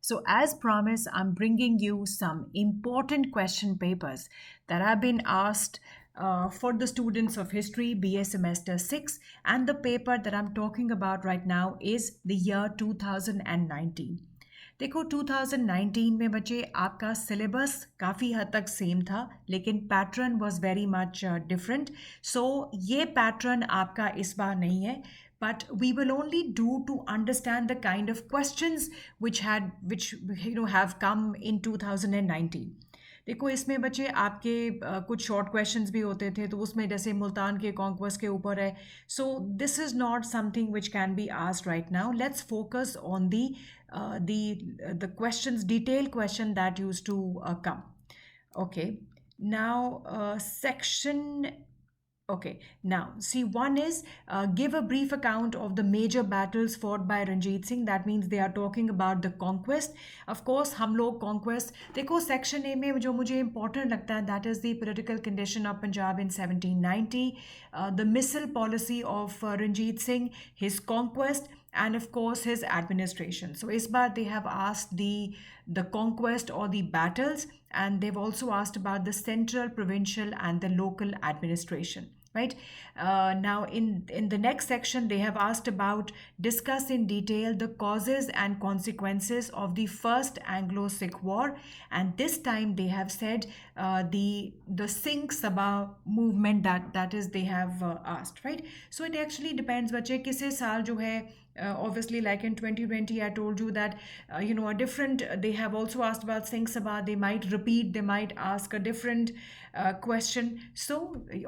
So, as promised, I'm bringing you some important question papers that have been asked for the students of history, BA semester 6. And the paper that I'm talking about right now is the year 2019. देखो 2019 में बच्चे आपका syllabus काफ़ी हद तक same था लेकिन pattern was very much different so ये पैटर्न आपका इस बार नहीं है but we will only do to understand the kind of questions which have come in 2019. देखो इसमें बच्चे आपके कुछ शॉर्ट क्वेश्चंस भी होते थे तो उसमें जैसे मुल्तान के कॉन्क्वेस्ट के ऊपर है so this is not something which can be asked right now let's focus on the questions detail question that use to come okay now section Okay, now see, one is give a brief account of the major battles fought by Ranjit Singh. That means they are talking about the conquest. Of course, हम लोग conquest. देखो section A में जो मुझे important लगता है that is the political condition of Punjab in 1790, the missile policy of Ranjit Singh, his conquest, and of course his administration. So इस बार they have asked the conquest or the battles, and they've also asked about the central, provincial, and the local administration. Right now in the next section they have asked about discuss in detail the causes and consequences of the first Anglo-Sikh war, and this time they have said the Singh Sabha movement that is they have asked, right? So it actually depends बच्चे किसे साल जो है obviously like in 2020 I told you that a different they have also asked about Singh Sabha. They might repeat, they might ask a different question. So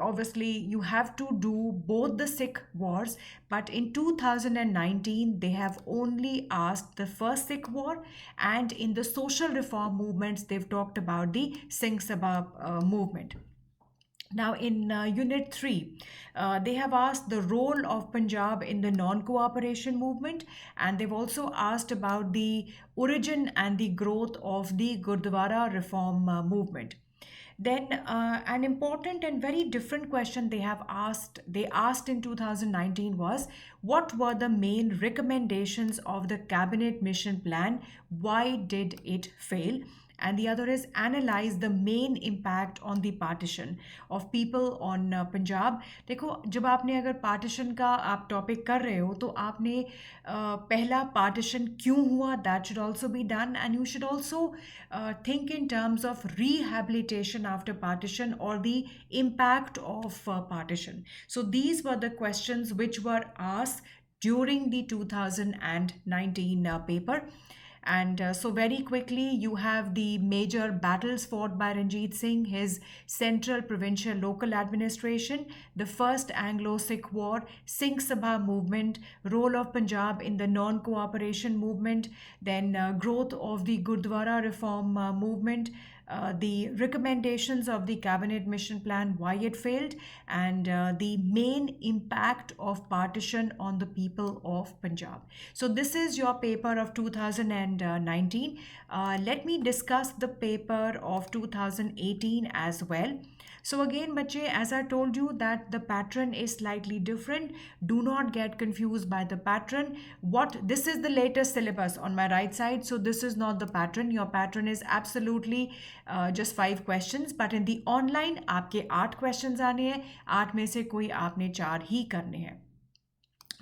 obviously you have to do both the Sikh wars, but in 2019 they have only asked the first Sikh war, and in the social reform movements they've talked about the Singh Sabha movement. Now in unit 3 they have asked the role of Punjab in the non-cooperation movement, and they've also asked about the origin and the growth of the Gurdwara reform movement. Then an important and very different question they asked in 2019 was what were the main recommendations of the cabinet mission plan, why did it fail? And the other is analyze the main impact on the partition of people on Punjab. देखो जब आपने अगर partition का आप topic कर रहे हो तो आपने पहला partition क्यों हुआ that should also be done, and you should also think in terms of rehabilitation after partition or the impact of partition. So these were the questions which were asked during the 2019 paper. And so very quickly you have the major battles fought by Ranjit Singh, his central, provincial, local administration, the first Anglo-Sikh war, Singh Sabha movement, role of Punjab in the non-cooperation movement, then growth of the Gurdwara reform movement, the recommendations of the cabinet mission plan, why it failed, and the main impact of partition on the people of Punjab. So this is your paper of 2019. Let me discuss the paper of 2018 as well. So again बच्चे, as I told you that the pattern is slightly different. Do not get confused by the pattern. This is the latest syllabus on my right side, so this is not the pattern. Your pattern is absolutely just 5 questions, but in the online आपके 8 questions आने हैं, 8 में से कोई आपने 4 ही करने हैं.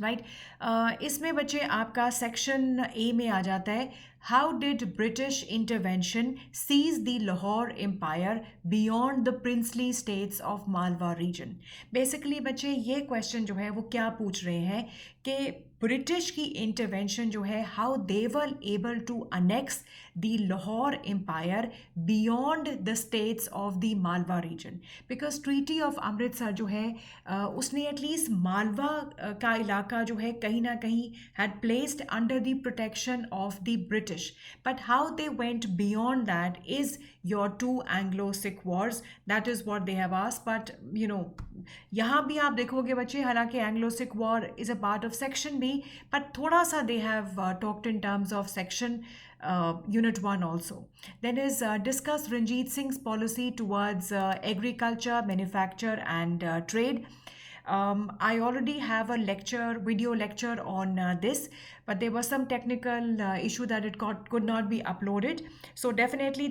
Right इसमें बच्चे आपका सेक्शन ए में आ जाता है how did British intervention seize the Lahore empire beyond the princely states of Malwa region. Basically बच्चे ये क्वेश्चन जो है वो क्या पूछ रहे हैं कि ब्रिटिश की इंटरवेंशन जो है how they were able to annex the Lahore empire beyond the states of the Malwa region. Because treaty of Amritsar जो है उसने एटलीस्ट मालवा का इलाका जो है कहीं ना कहीं had placed under the protection of the British, but how they went beyond that is your 2 Anglo-Sikh wars. That is what they have asked. But यहाँ भी आप देखोगे बच्चे, हालांकि Anglo-Sikh war is a part of section B, but थोड़ा सा they have talked in terms of section unit 1 also. Then is discuss Ranjit Singh's policy towards agriculture, manufacture and trade. I already have a video lecture on this, but there was some technical issue that could not be uploaded. So definitely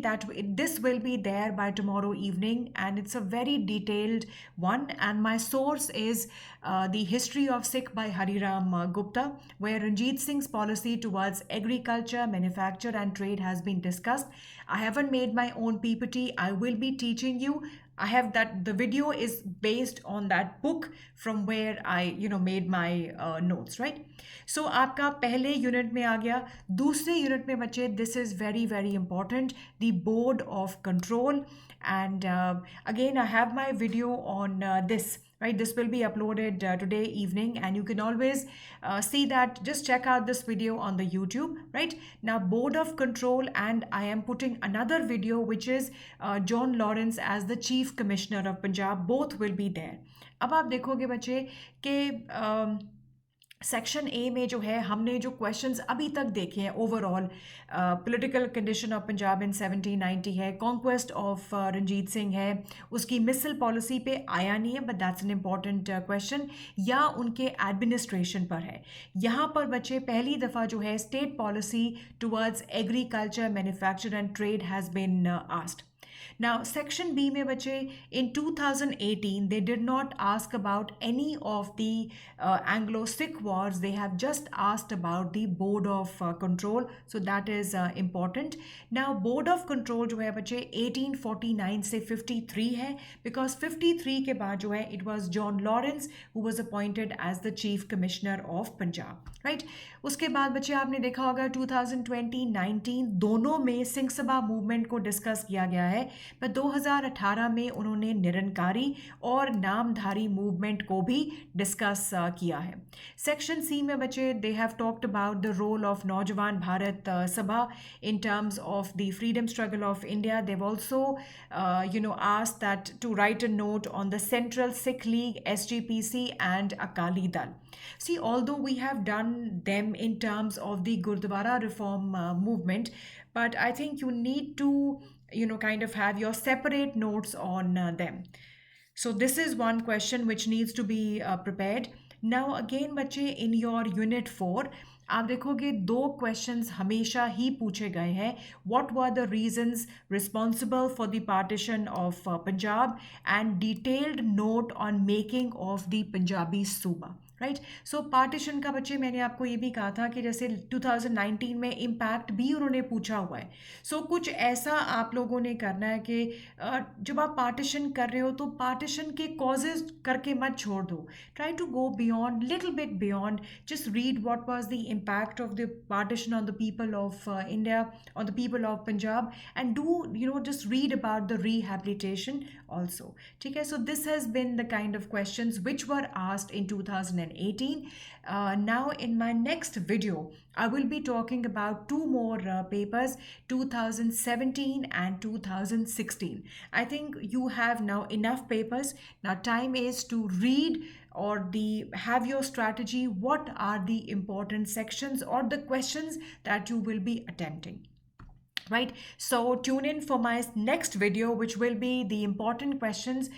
this will be there by tomorrow evening, and it's a very detailed one. And my source is The History of Sikh by Hariram Gupta, where Ranjit Singh's policy towards agriculture, manufacture, and trade has been discussed. I haven't made my own PPT. I will be teaching you. I have that the video is based on that book from where I made my notes, right? So आपका पहले unit में आ गया. दूसरे unit में बच्चे, this is very very important, the board of control. And again, I have my video on this, right? This will be uploaded today evening, and you can always see that. Just check out this video on the YouTube, right? Now, board of control, and I am putting another video which is John Lawrence as the Chief Commissioner of Punjab. Both will be there. अब आप देखोगे बच्चे कि section A में जो है, हमने जो क्वेश्चंस अभी तक देखे हैं, overall political condition of Punjab in 1790 है, कॉन्क्वेस्ट ऑफ रंजीत सिंह है, उसकी मिसल पॉलिसी पे आया नहीं है, but that's an important question, या उनके एडमिनिस्ट्रेशन पर है. यहाँ पर बच्चे पहली दफ़ा जो है state policy towards agriculture, manufacture and trade has been asked. Now, section B में बच्चे, in 2018 they did not ask about any of the Anglo-Sikh wars. They have just asked about the board of control, so that is important. Now, board of control जो है बच्चे 1849 से 53 है, because 53 के बाद जो है it was John Lawrence who was appointed as the Chief Commissioner of Punjab, right? उसके बाद बच्चे आपने देखा होगा 2020-19 दोनों में सिंह सभा मूवमेंट को डिस्कस किया गया है, पर 2018 में उन्होंने निरंकारी और नामधारी मूवमेंट को भी डिस्कस किया है. सेक्शन सी में बच्चे, they have talked about the role of Naujawan Bharat Sabha in terms of the freedom struggle of India. They've also asked that to write a note on the Central Sikh League, SGPC, and Akali Dal. See, although we have done them in terms of the Gurdwara reform movement, but I think you need to kind of have your separate notes on them. So this is one question which needs to be prepared. Now again बच्चे, in your unit 4 आप देखोगे दो questions हमेशा ही पूछे गए हैं. What were the reasons responsible for the partition of Punjab, and detailed note on making of the Punjabi Suba, right. So partition का बच्चे मैंने आपको ये भी कहा था कि जैसे 2019 में इम्पैक्ट भी उन्होंने पूछा हुआ है. सो कुछ ऐसा आप लोगों ने करना है कि जब आप पार्टीशन कर रहे हो तो पार्टीशन के कॉजेज करके मत छोड़ दो. Try to go beyond, little bit beyond, just read what was the impact of the partition on the people of India, on the people of Punjab, and do just read about the rehabilitation also. ठीक है. So this has been the kind of questions which were asked in 2018. Now in my next video I will be talking about two more papers, 2017 and 2016. I think you have now enough papers. Now time is to read or have your strategy. What are the important sections or the questions that you will be attempting? Right, so tune in for my next video, which will be the important questions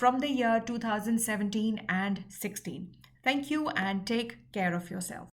from the year 2017 and 16. Thank you and take care of yourself.